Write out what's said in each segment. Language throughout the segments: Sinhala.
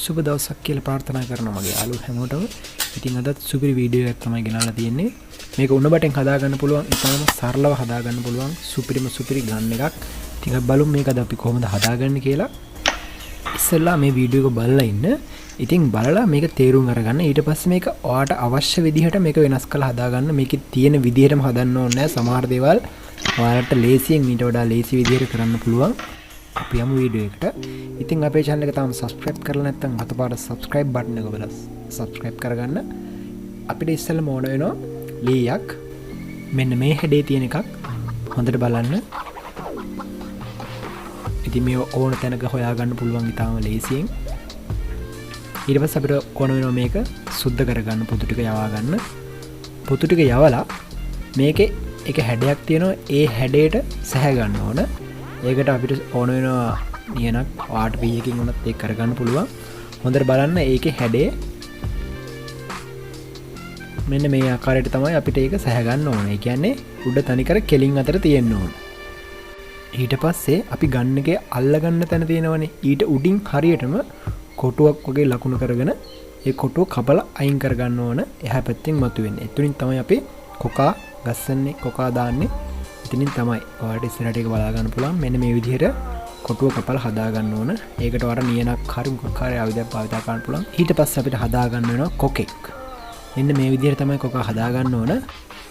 සුබ දවසක් කියලා ප්‍රාර්ථනා කරනවා මගේ යාළුවෝ හැමෝටම. ඉතින් අදත් සුපිරි වීඩියෝ එකක් තමයි ගෙනල්ලා තියෙන්නේ. මේක උණුබටෙන් හදාගන්න පුළුවන්, ඉතාලම සරලව හදාගන්න පුළුවන් සුපිරි ගන්න එකක්. ඉතින් අපි බලමු මේක අද අපි කොහොමද හදාගන්නේ කියලා. ඉස්සෙල්ලා මේ වීඩියෝ එක බලලා ඉන්න. ඉතින් බලලා මේක තේරුම් අරගන්න. ඊට පස්සේ මේක ඔයාට අවශ්‍ය විදිහට මේක වෙනස් කරලා හදාගන්න. මේකේ තියෙන විදිහටම හදන්න ඕනේ නැහැ. සමහර දේවල් ඔයාලට ලේසියෙන් ඊට වඩා ලේසි විදිහට කරන්න පුළුවන්. අපි යමු වීඩියෝ එකට. ඉතින් අපේ channel එක තාම subscribe කරලා නැත්නම් අතපාර subscribe button එක ඔබලා subscribe කරගන්න. අපිට ඉස්සෙල්ලාම ඕන වෙනවා ලීයක්. මෙන්න මේ හැඩේ තියෙන එකක් හොඳට බලන්න. ඉතින් මේ ඕන තැනක හොයාගන්න පුළුවන් ඉතාලම ලේසියෙන්. ඊට පස්සේ අපිට ඕන වෙනවා මේක සුද්ධ කරගන්න, පොතු ටික යවා ගන්න. පොතු ටික යවලා මේකේ එක හැඩයක් තියෙනවා. ඒ හැඩයට සැහැ ගන්න ඕන. ඒකට අපිට ඕන වෙනවා නියනක් ආට් පී එකකින් උනත් ඒක කරගන්න පුළුවන්. හොඳට බලන්න ඒකේ හැඩේ මෙන්න මේ ආකාරයට තමයි අපිට ඒක සැහැ ගන්න ඕනේ. ඒ කියන්නේ උඩ තනිකර කෙලින් අතර තියෙන්න ඕන. ඊට පස්සේ අපි ගන්න එකේ අල්ල ගන්න තැන තියෙනවනේ. ඊට උඩින් හරියටම කොටුවක් වගේ ලකුණු කරගෙන ඒ කොටුව කපලා අයින් කරගන්න ඕන. එහා පැත්තෙන් මතුවෙන්නේ. එතනින් තමයි අපි කොකා ගස්සන්නේ, කොකා දාන්නේ. එතනින් තමයි ඔයාලට ඉස්සරහට ඒක බලා ගන්න පුළුවන්. මෙන්න මේ විදිහට කොටුව කපලා හදා ගන්න ඕන. ඒකට වර නියනක් හරි මොකක් හරි ආයුධයක් පාවිච්චි කරන්න පුළුවන්. ඊට පස්සේ අපිට හදා ගන්න වෙනවා කොකෙක්. මෙන්න මේ විදිහට තමයි කොකා හදා ගන්න ඕන.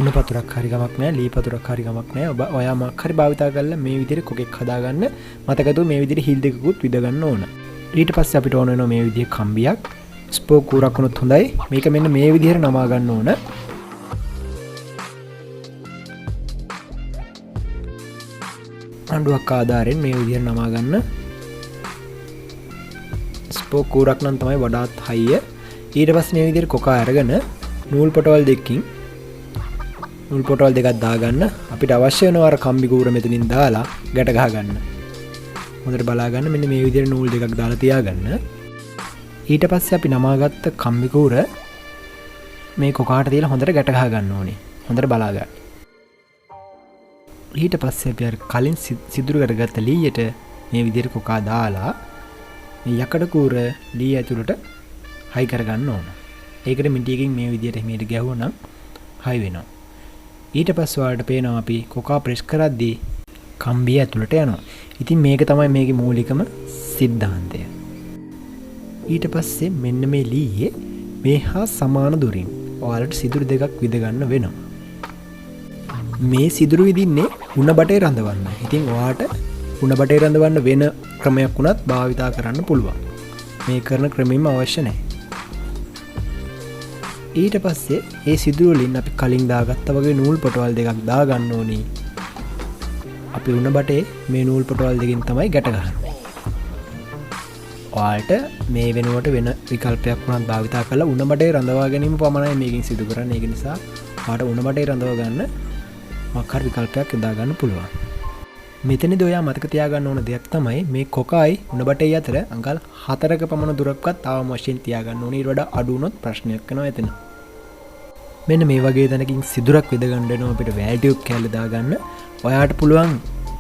උණ පතුරක් හරි ගමක් නැහැ, ලී පතුරක් හරි ගමක් නැහැ. ඔබ ඔයා මොකක් හරි භාවිතා කරලා මේ විදිහට කොකෙක් හදා ගන්න. මතකතුව මේ විදිහට හිල් දෙකකුත් විද ගන්න ඕන. ඊට පස්සේ අපිට ඕන වෙනවා මේ විදිහේ කම්බියක්. ස්පෝක් කූරක් වුණොත් හොඳයි. මේක මෙන්න මේ විදිහට නමා ගන්න ඕන. අඬුවක් ආධාරයෙන් මේ විදිහට නමා ගන්න. ස්පෝක් කූරක් නම් තමයි වඩාත් හයිය. ඊට පස්සේ මේ විදිහට කොකා අරගෙන නූල් පොටවල් දෙකකින් නූල් පොටවල් දෙකක් දාගන්න. අපිට අවශ්‍ය වෙනවා අර කම්බි කූර මෙතනින් දාලා ගැට ගහ ගන්න. හොඳට බලා ගන්න. මෙන්න මේ විදිහට නූල් දෙකක් දාලා තියාගන්න. ඊට පස්සේ අපි නමාගත්ත කම්බි කූර මේ කොකාට තියලා හොඳට ගැට ගහ ගන්න ඕනේ. හොඳට බලා ගන්න. ඊට පස්සේ අපි අර කලින් සිදුරු කරගත්ත ලීයට මේ විදිහට කොකා දාලා මේ යකඩ කූර ලී ඇතුළට හයි කරගන්න ඕන. ඒකට මිටියකින් මේ විදිහට හිමීට ගැහුවනම් හයි වෙනවා. ඊට පස්සේ ඔයාලට පේනවා අපි කොකා ප්‍රෙස් කරද්දී කම්බිය ඇතුළට යනවා. ඉතින් මේක තමයි මේකේ මූලිකම සිද්ධාන්තය. ඊට පස්සේ මෙන්න මේ ලීයේ මේ හා සමාන දුරින් ඔයාලට සිදුරු දෙකක් විද ගන්න වෙනවා. මේ සිදුරු විදින්නේ උණ බටේ රඳවන්න. ඉතින් ඔයාට උණ බටේ රඳවන්න වෙන ක්‍රමයක් වුණත් භාවිතා කරන්න පුළුවන්. මේ කරන ක්‍රමෙම අවශ්‍ය නැහැ. ඊට පස්සේ මේ සිදුරු වලින් අපි කලින් දාගත්තා වගේ නූල් පොටවල් දෙකක් දා ගන්න ඕනි. අපි උණ බටේ මේ නූල් පොටවල් දෙකෙන් තමයි ගැට ගහන්නේ. ඔයාලට මේ වෙනුවට වෙන විකල්පයක් වුණත් භාවිතා කරලා උණ බටේ රඳවා ගැනීම පමණයි මේකෙන් සිදු කරන්නේ. ඒක නිසා ඔයාලට උණ බටේ රඳව ගන්න මක්කර විකල්පයක් යොදා ගන්න පුළුවන්. මෙතනදී ඔයා මතක තියාගන්න ඕන දෙයක් තමයි මේ කොකායි උණ බටේ අතර අඟල් 4ක පමණ දුරක්වත් ආවම වශයෙන් තියාගන්න ඕනේ. ඊට වඩා අඩු වුණොත් ප්‍රශ්නයක් වෙනවා එතන. මෙන්න මේ වගේ තැනකින් සිදුරක් විද ගන්න වෙනවා අපිට වෑල් ටියුබ් කෑල්ල දාගන්න. ඔයාට පුළුවන්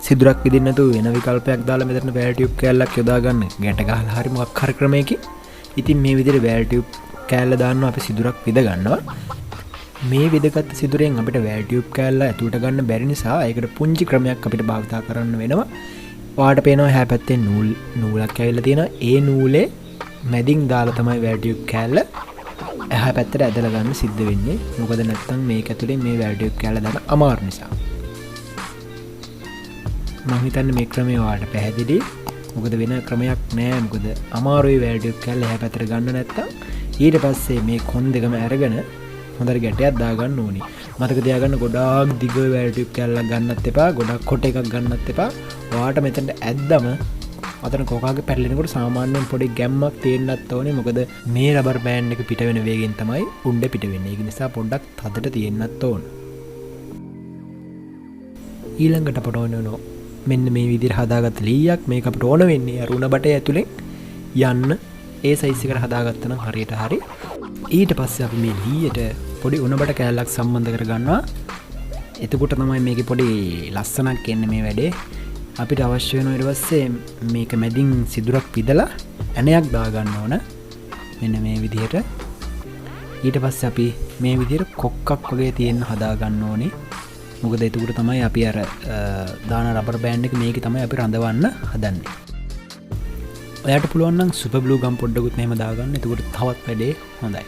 සිදුරක් විදින්න නැතුව වෙන විකල්පයක් දාලා මෙතන වෑල් ටියුබ් කෑල්ලක් යොදා ගන්න. ගැට ගහලා හරි මොකක් හරි ක්‍රමයකින්. ඉතින් මේ විදිහට වෑල් ටියුබ් කෑල්ල දානවා අපි සිදුරක් විද ගන්නවා. මේ විදගත් සිදුරෙන් අපිට වෑල් ටියුබ් කෑල්ල ඇතුළට ගන්න බැරි නිසා ඒකට පුංචි ක්‍රමයක් අපිට භාවිතා කරන්න වෙනවා. ඔයාට පේනවා එහා පැත්තේ නූලක් ඇවිල්ලා තියෙනවා. ඒ නූලේ මැදින් දාලා තමයි වෑල් ටියුබ් කෑල්ල එහා පැත්තට ඇදලා ගන්න සිද්ධ වෙන්නේ. මොකද නැත්තම් මේක ඇතුලේ මේ වෑල් ටියුබ් කෑල්ල දාන්න අමාරු නිසා. මම හිතන්නේ මේ ක්‍රමය ඔයාලට පැහැදිලි. මොකද වෙන ක්‍රමයක් නෑ. මොකද අමාරුයි වෑල් ටියුබ් කෑල්ල එහා පැත්තට ගන්න නැත්තම්. ඊට පස්සේ මේ කොන් දෙකම අරගෙන හොඳට ගැටයක් දාගන්න ඕනි. මතක තියාගන්න ගොඩාක් දිග වෑල් ටියුබ් කෑල්ලක් ගන්නත් එපා. ගොඩක් කොට එකක් ගන්නත් එපා. ඔයාට මෙතනට ඇද්දම අතන කොකාගේ පැටලෙනකොට සාමාන්‍යයෙන් පොඩි ගැම්මක් තියෙන්නත් ඕනේ. මොකද මේ රබර් බෑන්ඩ් එක පිට වෙන වේගෙන් තමයි උණ්ඩ පිට වෙන්නේ. ඒක නිසා පොඩ්ඩක් තදට තියෙන්නත් ඕන. ඊළඟට අපට ඕන මෙන්න මේ විදිහට හදාගත්ත ලීයක්. මේක අපිට ඕන වෙන්නේ අර උණ බටේ ඇතුලෙන් යන්න ඒ සයිස් එකට හදාගත්තා නම් හරියට හරි. ඊට පස්සේ අපි මේ ලීයට පොඩි උණ බට කෑල්ලක් සම්බන්ධ කරගන්නවා. එතකොට තමයි මේකේ පොඩි ලස්සනක් එන්නේ මේ වැඩේ. අපිට අවශ්‍ය වෙනවා ඊට පස්සේ මේක මැදින් සිදුරක් පිදලා ඇණයක් දා ගන්න ඕන. මෙන්න මේ විදිහට. ඊට පස්සේ අපි මේ විදිහට කොක්කක් වගේ තියෙන හදා ගන්න ඕනේ. මොකද එතකොට තමයි අපි අර දාන රබර් බෑන්ඩ් එක මේකේ තමයි අපි රඳවන්න හදන්නේ. ඔයාට පුළුවන් නම් සුපර් ග්ලූ ගම් පොඩ්ඩකුත් මෙහෙම දාගන්න. එතකොට තවත් වැඩේ හොඳයි.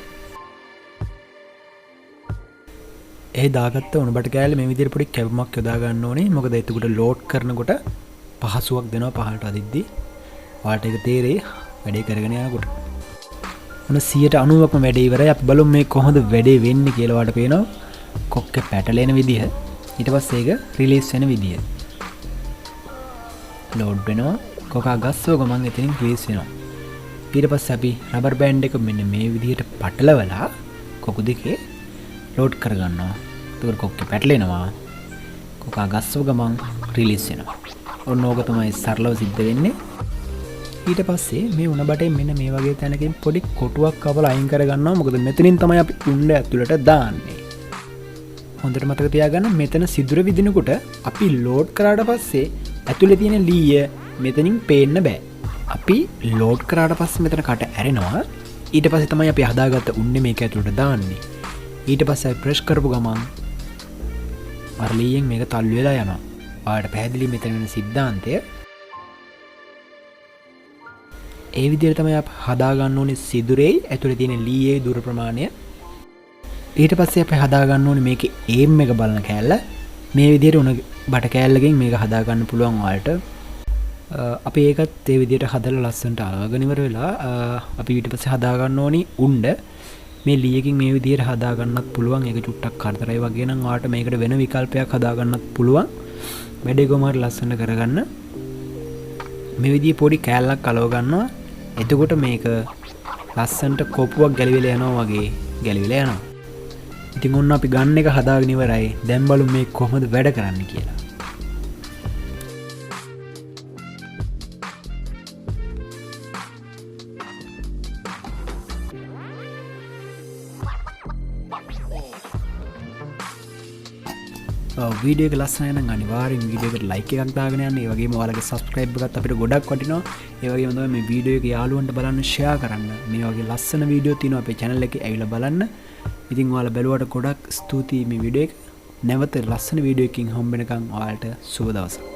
ඒ දාගත්ත උණුබට කෑල්ල මේ විදිහට පොඩි කැවුමක් යොදා ගන්න ඕනේ. මොකද එතකොට ලෝඩ් කරනකොට පහසුවක් දෙනවා පහළට අදිද්දි. ඔයාලට ඒක තේරෙයි වැඩේ කරගෙන යනකොට. මොන 90%ක්ම වැඩේ ඉවරයි. අපි බලමු මේ කොහොමද වැඩේ වෙන්නේ කියලා. ඔයාලට පේනවා කොක්කේ පැටලෙන විදිහ. ඊට පස්සේ ඒක රිලීස් වෙන විදිය. ලෝඩ් වෙනවා. කොකා ගස්සව ගමන් එතනින් රිලීස් වෙනවා. ඊට පස්සේ අපි රබර් බෑන්ඩ් එක මෙන්න මේ විදිහට පටලවලා කොකු දෙකේ ලෝඩ් කරගන්නවා. එතකොට කොක්කේ පැටලෙනවා. කොකා ගස්සව ගමන් රිලීස් වෙනවා. ඔන්න ඕක තමයි සරලව සිද්ධ වෙන්නේ. ඊට පස්සේ මේ උණ බටේ මෙන්න මේ වගේ තැනකින් පොඩි කොටුවක් කපලා අයින් කරගන්නවා. මොකද මෙතනින් තමයි අපි උණ්ඩ ඇතුළට දාන්නේ. හොඳට මතක තියාගන්න මෙතන සිදුර විදිනකොට අපි ලෝඩ් කරාට පස්සේ ඇතුලේ තියෙන ලීය මෙතනින් පේන්න බෑ. අපි ලෝඩ් කරාට පස්සේ මෙතන කට ඇරෙනවා. ඊට පස්සේ තමයි අපි හදාගත්ත උන්නේ මේක ඇතුලට දාන්නේ. ඊට පස්සේ අපි ප්‍රෙස් කරපු ගමන් අර ලීයෙන් මේක තල්ලු වෙලා යනවා. ඔයාලට පැහැදිලි මෙතන වෙන સિદ્ધාන්තය. ඒ විදිහට තමයි අපි හදාගන්න ඕනේ සිදුරේ ඇතුලේ තියෙන ලීයේ දුර ප්‍රමාණය. ඊට පස්සේ අපි හදාගන්න ඕනේ මේකේ ඒම් එක බලන කෑල්ල. මේ විදිහට උණ බට කෑල්ලකින් මේක හදාගන්න පුළුවන් ඔයාලට. අපි ඒකත් ඒ විදිහට හදලා ලස්සනට අලවගෙන ඉවර වෙලා අපි ඊට පස්සේ හදාගන්න ඕනි උණ්ඩ. මේ ලීයකින් මේ විදිහට හදාගන්නත් පුළුවන්. ඒක චුට්ටක් කරදරයි වගේ නම් ඔයාලට මේකට වෙන විකල්පයක් හදාගන්නත් පුළුවන්. වැඩේ කොහොමද ලස්සනට කරගන්න. මේ විදිහේ පොඩි කෑල්ලක් අලව ගන්නවා. එතකොට මේක ලස්සනට කොපුවක් ගැලවිලා යනවා වගේ ගැලවිලා යනවා. ඉතින් ඔන්න අපි ගන්න එක හදාගෙන ඉවරයි. දැන් බලමු මේ කොහොමද වැඩ කරන්නේ කියලා. වීඩියෝ එක ලස්සනයි නම් අනිවාර්යෙන් වීඩියෝ එකට ලයික් එකක් දාගෙන යන්න. ඒ වගේම ඔයාලගේ සබ්ස්ක්‍රයිබ් එකත් අපිට ගොඩක් වටිනවා. ඒ වගේම තමයි මේ වීඩියෝ එක යාළුවන්ට බලන්න ෂෙයා කරන්න. මේ වගේ ලස්සන වීඩියෝ තියෙනවා අපේ channel එකේ. ඇවිල්ලා බලන්න. ඉතින් ඔයාලා බැලුවට ගොඩක් ස්තුතියි මේ වීඩියෝ එක. නැවත ලස්සන වීඩියෝ එකකින් හම්බ වෙනකන් ඔයාලට සුබ දවසක්.